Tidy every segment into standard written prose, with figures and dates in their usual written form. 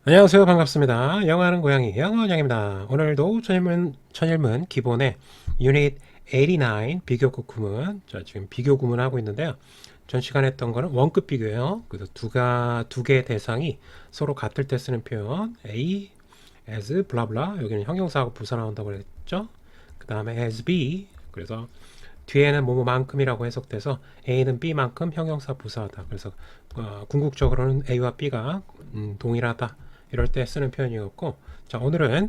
안녕하세요. 반갑습니다. 영어하는 고양이 영어원장입니다. 오늘도 천일문 기본의 유닛 89 비교급 구문. 자, 지금 비교 구문 하고 있는데요. 전 시간에 했던 거는 원급 비교예요. 그래서 두 개의 대상이 서로 같을 때 쓰는 표현. A as blah blah. 여기는 형용사하고 부사 나온다고 그랬죠. 그 다음에 as B. 그래서 뒤에는 뭐뭐만큼이라고 해석돼서 A는 B만큼 형용사 부사하다. 그래서 궁극적으로는 A와 B가 동일하다. 이럴 때 쓰는 표현이었고, 자, 오늘은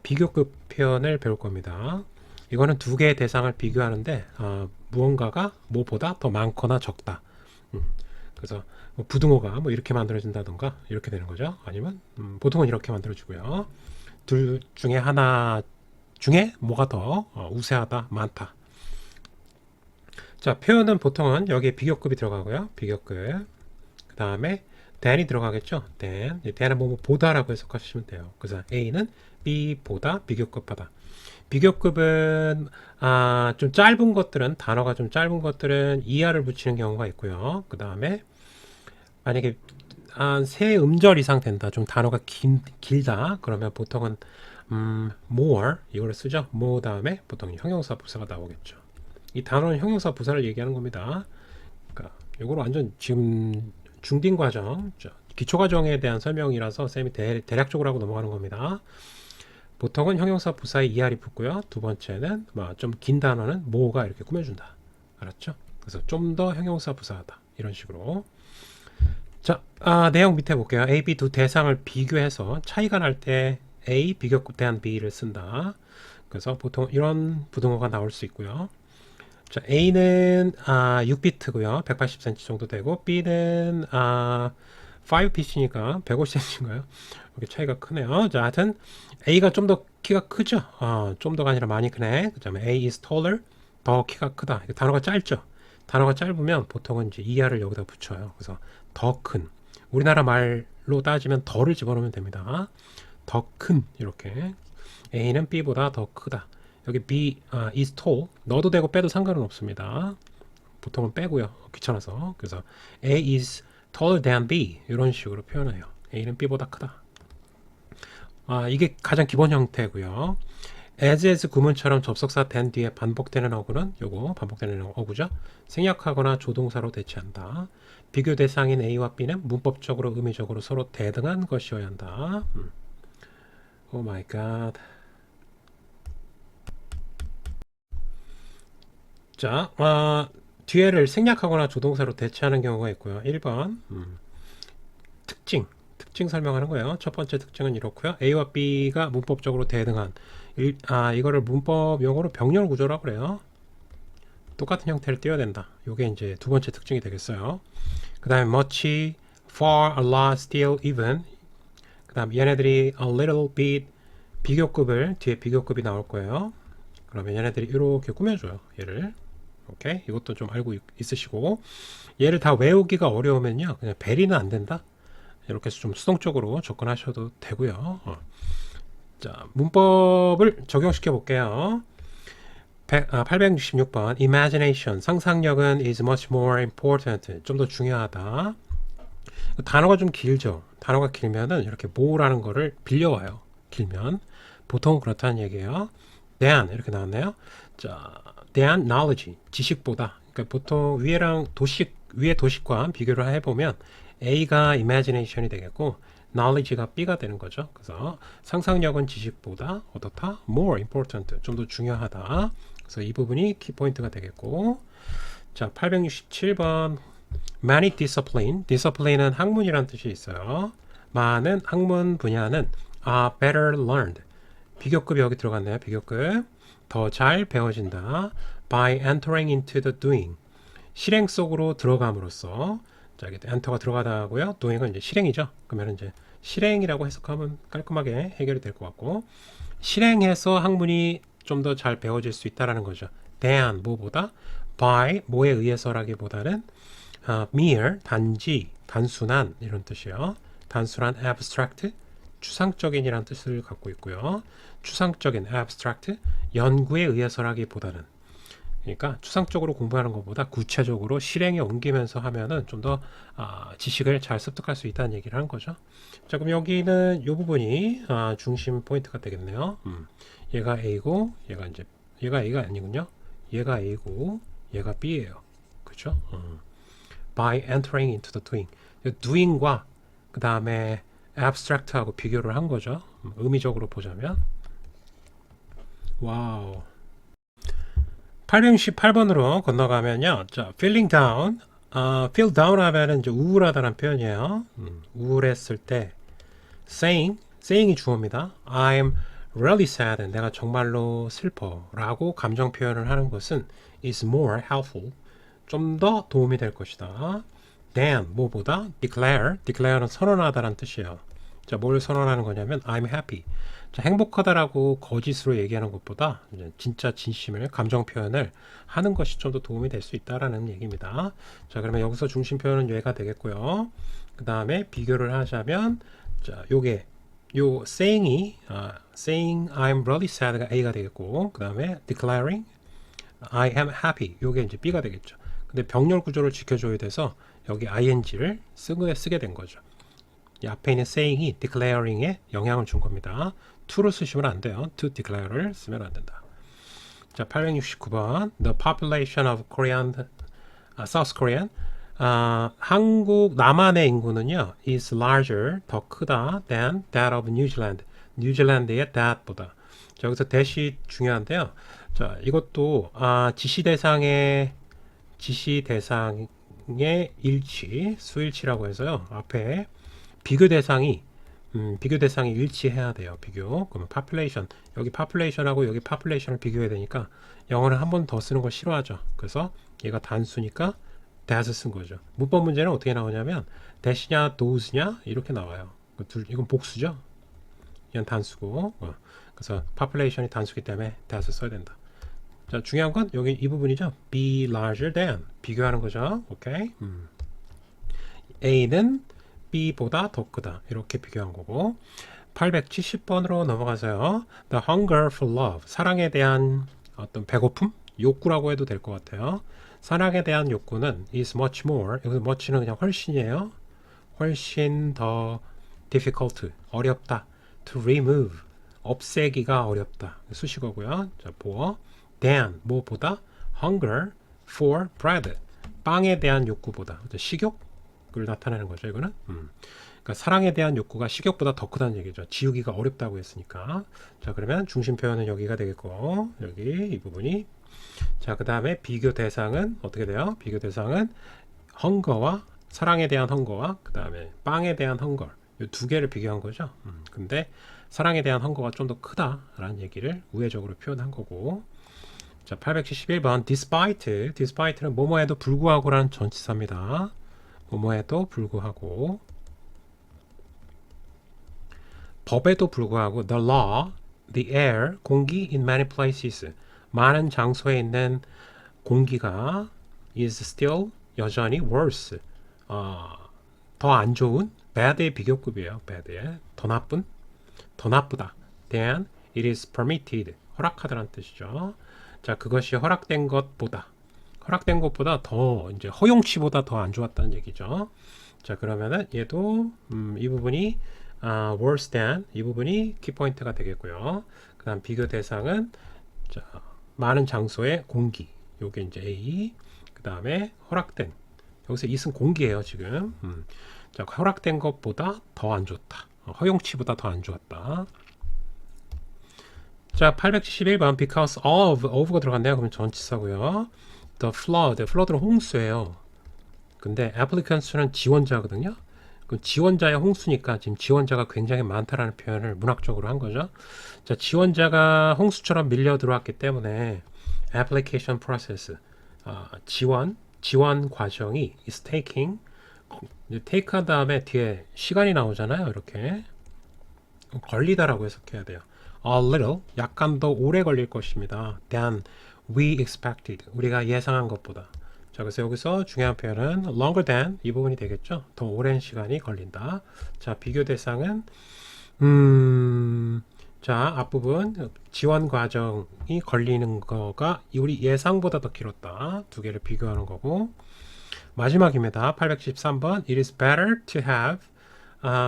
비교급 표현을 배울 겁니다. 이거는 두 개의 대상을 비교하는데 무언가가 뭐보다 더 많거나 적다. 그래서 뭐 부등호가 뭐 이렇게 만들어진다던가 이렇게 되는 거죠. 아니면 보통은 이렇게 만들어지고요. 둘 중에 하나 중에 뭐가 더 우세하다, 많다. 자, 표현은 보통은 여기에 비교급이 들어가고요. 비교급. 그 다음에 than이 들어가겠죠. than은 뭐 보다라고 해석하시면 돼요. 그래서 A는 B보다 비교급하다. 비교급은 좀 짧은 것들은 단어가 좀 짧은 것들은 ER을 붙이는 경우가 있고요. 그 다음에 만약에 한 세 음절 이상 된다. 좀 단어가 길다. 그러면 보통은 more 이걸 쓰죠. more 다음에 보통 형용사 부사가 나오겠죠. 이 단어는 형용사 부사를 얘기하는 겁니다. 그러니까 이걸 완전 지금 중딩 과정, 기초 과정에 대한 설명이라서 쌤이 대략적으로 하고 넘어가는 겁니다. 보통은 형용사 부사에 ER이 붙고요. 두 번째는 좀 긴 단어는 뭐가 이렇게 꾸며준다. 알았죠? 그래서 좀 더 형용사 부사하다. 이런 식으로. 자, 내용 밑에 볼게요. A, B 두 대상을 비교해서 차이가 날 때 A 비교급 대한 B를 쓴다. 그래서 보통 이런 부등호가 나올 수 있고요. 자, A는 6비트고요. 180cm 정도 되고 B는 5pitch니까 150cm인가요? 이렇게 차이가 크네요. 자, 하여튼 A가 좀 더 키가 크죠. 좀 더가 아니라 많이 크네. 그다음에 A is taller, 더 키가 크다. 단어가 짧죠. 단어가 짧으면 보통은 이제 ER을 여기다 붙여요. 그래서 더 큰. 우리나라 말로 따지면 더를 집어넣으면 됩니다. 더 큰 이렇게. A는 B보다 더 크다. 여기 B is tall 넣어도 되고 빼도 상관은 없습니다. 보통은 빼고요. 귀찮아서. 그래서 A is taller than B 이런 식으로 표현해요. A는 B보다 크다. 이게 가장 기본 형태고요. as 구문처럼 접속사 than 뒤에 반복되는 어구는 요거 반복되는 어구죠. 생략하거나 조동사로 대체한다. 비교 대상인 A와 B는 문법적으로 의미적으로 서로 대등한 것이어야 한다. 오 마이 갓. 자, 뒤에를 생략하거나 조동사로 대체하는 경우가 있고요. 1번 특징 설명하는 거예요. 첫 번째 특징은 이렇고요. A와 B가 문법적으로 대등한 이거를 문법 용어로 병렬 구조라고 그래요. 똑같은 형태를 띄워야 된다. 이게 이제 두 번째 특징이 되겠어요. 그 다음에 much, far, a lot, still, even. 그 다음 얘네들이 a little bit 비교급을 뒤에 비교급이 나올 거예요. 그러면 얘네들이 이렇게 꾸며줘요. 얘를. 오케이. 이것도 좀 알고 있으시고 얘를 다 외우기가 어려우면요 그냥 베리는 안 된다 이렇게 해서 좀 수동적으로 접근하셔도 되고요. 자, 문법을 적용시켜 볼게요. 866번 imagination 상상력은 is much more important 좀 더 중요하다. 단어가 좀 길죠. 단어가 길면은 이렇게 more라는 거를 빌려와요. 길면 보통 그렇다는 얘기예요. than 이렇게 나왔네요. 자, than knowledge 지식보다. 그러니까 보통 위의 도식과 비교를 해보면 A가 imagination이 되겠고 knowledge가 B가 되는 거죠. 그래서 상상력은 지식보다 어떻다? more important 좀 더 중요하다. 그래서 이 부분이 키포인트가 되겠고 자 867번 many discipline은 학문이라는 뜻이 있어요. 많은 학문 분야는 better learned 비교급이 여기 들어갔네요. 비교급 더 잘 배워진다. by entering into the doing 실행 속으로 들어감으로써 자 여기 enter가 들어가다고요. doing은 이제 실행이죠. 그러면 이제 실행이라고 해석하면 깔끔하게 해결이 될 것 같고 실행해서 학문이 좀 더 잘 배워질 수 있다라는 거죠. than 뭐보다 by 뭐에 의해서라기보다는 mere 단지 단순한 이런 뜻이에요. 단순한 abstract 추상적인이라는 뜻을 갖고 있고요. 추상적인 abstract 연구에 의해서라기보다는 그러니까 추상적으로 공부하는 것보다 구체적으로 실행에 옮기면서 하면은 좀 더 지식을 잘 습득할 수 있다는 얘기를 한 거죠. 자, 그럼 여기는 이 부분이 중심 포인트가 되겠네요. 얘가 A고 얘가 A가 아니군요. 얘가 A고 얘가 B예요. 그렇죠? By entering into the doing. doing과 그 다음에 abstract하고 비교를 한 거죠. 의미적으로 보자면. 와우. 868번으로 건너가면요. 자, feeling down. feel down 하면은 이제 우울하다는 표현이에요. 우울했을 때 saying이 주어입니다. I'm really sad. 내가 정말로 슬퍼라고 감정 표현을 하는 것은 is more helpful. 좀 더 도움이 될 것이다. than 뭐보다 declare는 선언하다라는 뜻이에요. 자, 뭘 선언하는 거냐면 I'm happy. 자, 행복하다라고 거짓으로 얘기하는 것보다 진짜 진심을 감정 표현을 하는 것이 좀 더 도움이 될 수 있다라는 얘기입니다. 자, 그러면 여기서 중심 표현은 얘가 되겠고요. 그 다음에 비교를 하자면 자, 요 saying I'm really sad가 A가 되겠고 그 다음에 declaring I am happy 요게 이제 B가 되겠죠. 근데 병렬 구조를 지켜줘야 돼서 여기 ing를 쓰게 된 거죠. 이 앞에 있는 saying이 declaring에 영향을 준 겁니다. to를 쓰시면 안 돼요. to declare를 쓰면 안 된다. 자, 869번. The population of South Korean. 한국 남한의 인구는요, is larger, 더 크다 than that of New Zealand. 뉴질랜드의 that보다. 자, 여기서 that이 중요한데요. 자, 이것도 지시 대상의 일치, 수일치라고 해서요. 앞에 비교 대상이 일치해야 돼요. 비교. 그러면 population. 여기 population하고 여기 population을 비교해야 되니까 영어를 한 번 더 쓰는 걸 싫어하죠. 그래서 얘가 단수니까 that을 쓴 거죠. 문법 문제는 어떻게 나오냐면 that이냐 those냐 이렇게 나와요. 이건 복수죠. 이건 단수고. 그래서 population이 단수기 때문에 that을 써야 된다. 자, 중요한 건 여기 이 부분이죠. be larger than. 비교하는 거죠. 오케이. A는 B보다 더 크다. 이렇게 비교한 거고. 870번으로 넘어가서요. The hunger for love. 사랑에 대한 어떤 배고픔? 욕구라고 해도 될 것 같아요. 사랑에 대한 욕구는 is much more. 여기서 much는 그냥 훨씬이에요. 훨씬 더 difficult. 어렵다. to remove. 없애기가 어렵다. 수식어고요. 자, 보어. than 뭐보다 hunger for bread. 빵에 대한 욕구보다. 식욕을 나타내는 거죠, 이거는. 그러니까 사랑에 대한 욕구가 식욕보다 더 크다는 얘기죠. 지우기가 어렵다고 했으니까. 자, 그러면 중심 표현은 여기가 되겠고, 여기 이 부분이. 자, 그 다음에 비교 대상은 어떻게 돼요? 비교 대상은 헝거와 사랑에 대한 헝거와 그 다음에 빵에 대한 헝거. 이 두 개를 비교한 거죠. 근데 사랑에 대한 헝거가 좀 더 크다라는 얘기를 우회적으로 표현한 거고. 자, 871번 despite는 뭐뭐에도 불구하고라는 전치사입니다. 뭐뭐에도 불구하고 법에도 불구하고 the law, the air, 공기 in many places 많은 장소에 있는 공기가 is still 여전히 worse 더 안 좋은 bad의 비교급이에요. bad의 더 나쁘다 than it is permitted 허락하다라는 뜻이죠. 자, 그것이 허락된 것보다 더 이제 허용치보다 더 안 좋았다는 얘기죠. 자, 그러면은 얘도 이 부분이 worse than 이 부분이 키포인트가 되겠고요. 그다음 비교 대상은 자, 많은 장소의 공기 요게 이제 A 그다음에 허락된 여기서 이은 공기예요 지금. 자, 허락된 것보다 더 안 좋다. 허용치보다 더 안 좋았다. 자, 871번 because of가 들어갔네요. 그럼 전치사고요. The flood는 홍수예요. 근데 applicants는 지원자거든요. 그럼 지원자의 홍수니까 지금 지원자가 굉장히 많다라는 표현을 문학적으로 한 거죠. 자, 지원자가 홍수처럼 밀려 들어왔기 때문에 application process 지원 과정이 is taking take 한 다음에 뒤에 시간이 나오잖아요. 이렇게 걸리다라고 해석해야 돼요. A little 약간 더 오래 걸릴 것입니다. than we expected 우리가 예상한 것보다. 자, 그래서 여기서 중요한 표현은 longer than 이 부분이 되겠죠. 더 오랜 시간이 걸린다. 자, 비교 대상은 자, 앞부분 지원 과정이 걸리는 거가 우리 예상보다 더 길었다. 두 개를 비교하는 거고. 마지막입니다. 813번. It is better to have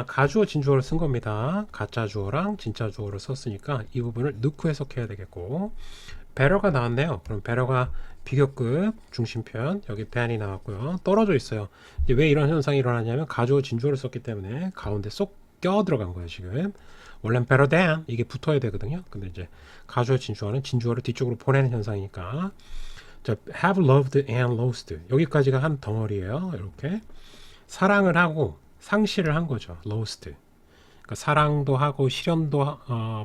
가주어 진주어를 쓴 겁니다. 가짜 주어랑 진짜 주어를 썼으니까 이 부분을 넣고 해석해야 되겠고, better가 나왔네요. 그럼 better가 비교급 중심편, 여기 than이 나왔고요. 떨어져 있어요. 이제 왜 이런 현상이 일어나냐면 가주어 진주어를 썼기 때문에 가운데 쏙 껴 들어간 거예요. 지금 원래는 better than 이게 붙어야 되거든요. 근데 이제 가주어 진주어는 진주어를 뒤쪽으로 보내는 현상이니까. 자, have loved and lost 여기까지가 한 덩어리예요. 이렇게 사랑을 하고 상실을 한 거죠. lost. 그러니까 사랑도 하고 시련도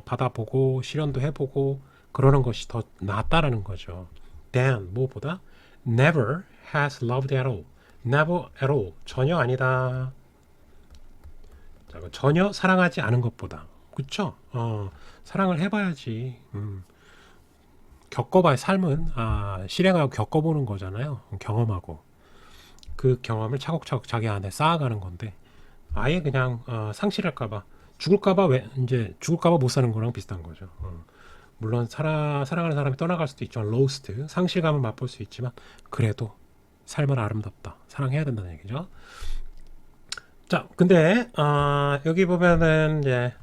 받아보고 시련도 해보고 그러는 것이 더 낫다라는 거죠. than 무엇보다 never has loved at all. never at all 전혀 아니다. 자, 전혀 사랑하지 않은 것보다. 그쵸? 사랑을 해봐야지. 겪어봐야 삶은 실행하고 겪어보는 거잖아요. 경험하고 그 경험을 차곡차곡 자기 안에 쌓아가는 건데 아예 그냥 상실할까봐 죽을까봐 이제 죽을까봐 못 사는 거랑 비슷한 거죠. 물론 사랑하는 사람이 떠나갈 수도 있죠. lost 상실감을 맛볼 수 있지만 그래도 삶은 아름답다. 사랑해야 된다는 얘기죠. 자, 근데 여기 보면은 이제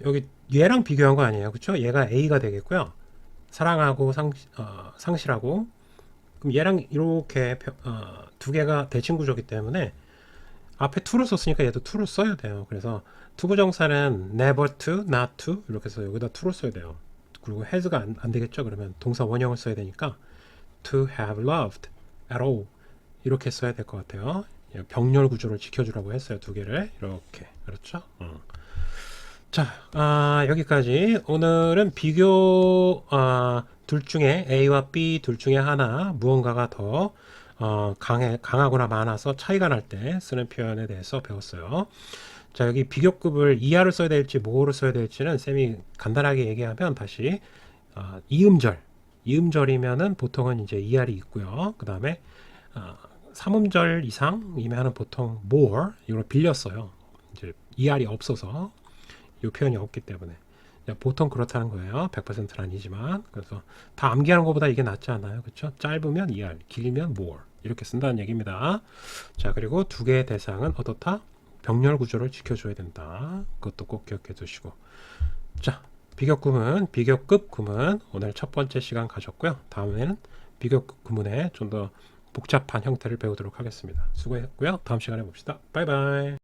여기 얘랑 비교한 거 아니에요, 그렇죠? 얘가 A가 되겠고요. 사랑하고 상실하고 그럼 얘랑 이렇게 두 개가 대칭 구조기 때문에 앞에 to를 썼으니까 얘도 to를 써야 돼요. 그래서 투부정사는 never to, not to 이렇게 해서 여기다 to를 써야 돼요. 그리고 has가 안 되겠죠. 그러면 동사 원형을 써야 되니까 to have loved at all 이렇게 써야 될 것 같아요. 병렬 구조를 지켜주라고 했어요. 두 개를 이렇게. 그렇죠? 자, 여기까지. 오늘은 비교 둘 중에 A와 B 둘 중에 하나 무언가가 더 강하거나 많아서 차이가 날 때 쓰는 표현에 대해서 배웠어요. 자, 여기 비교급을 이하를 써야 될지 뭐를 써야 될지는 쌤이 간단하게 얘기하면 다시 이음절이면은 보통은 이제 이하이 있고요. 그 다음에 3음절 이상이면은 보통 more 이걸 빌렸어요. 이제 이하이 없어서 이 표현이 없기 때문에 보통 그렇다는 거예요. 100%는 아니지만. 그래서 다 암기하는 것보다 이게 낫지 않아요? 그렇죠? 짧으면 ER, 길면 more 이렇게 쓴다는 얘기입니다. 자, 그리고 두 개의 대상은 어떻다? 병렬 구조를 지켜줘야 된다. 그것도 꼭 기억해 두시고. 자, 비교급 구문 오늘 첫 번째 시간 가졌고요. 다음에는 비교급 구문의 좀 더 복잡한 형태를 배우도록 하겠습니다. 수고했고요. 다음 시간에 봅시다. 바이바이.